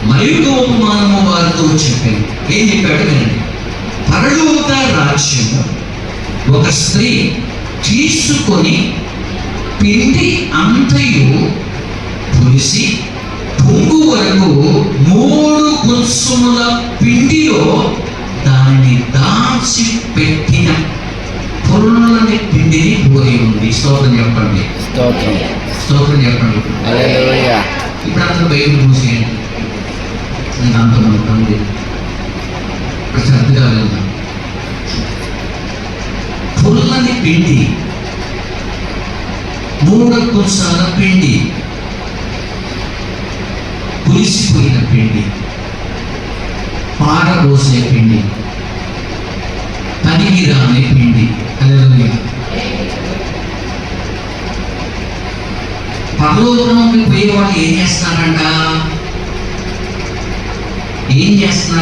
మరొక ఉపమానము వారితో చెప్పాడు. ఏం చెప్పాడు వినండి. పరలోక రాజ్యము ఒక స్త్రీ తీసుకొని పిండి అంతయు పులిసి పొంగు వరకు 3 కొంచెముల పిండిలో దానిని దాచి పెట్టిన పుల్లని పిండిని పోలి ఉంది. స్తోత్రం చెప్పండి. స్తోత్రం చెప్పండి. ఇప్పుడు అందరూ బయట మూసేయండి. నేను అంతమంది ఇప్పుడు శ్రద్ధగా వెళ్దాం. పుల్లని పిండి, 3 కొంచెల పిండి, పులిసిపోయిన పిండి, పారబోసే పిండి, పనికిరాని పిండి. హల్లెలూయా. పరలోకంలోకి పోయేవాళ్ళు ఏం చేస్తారంట? ఏం చేస్తున్నారు?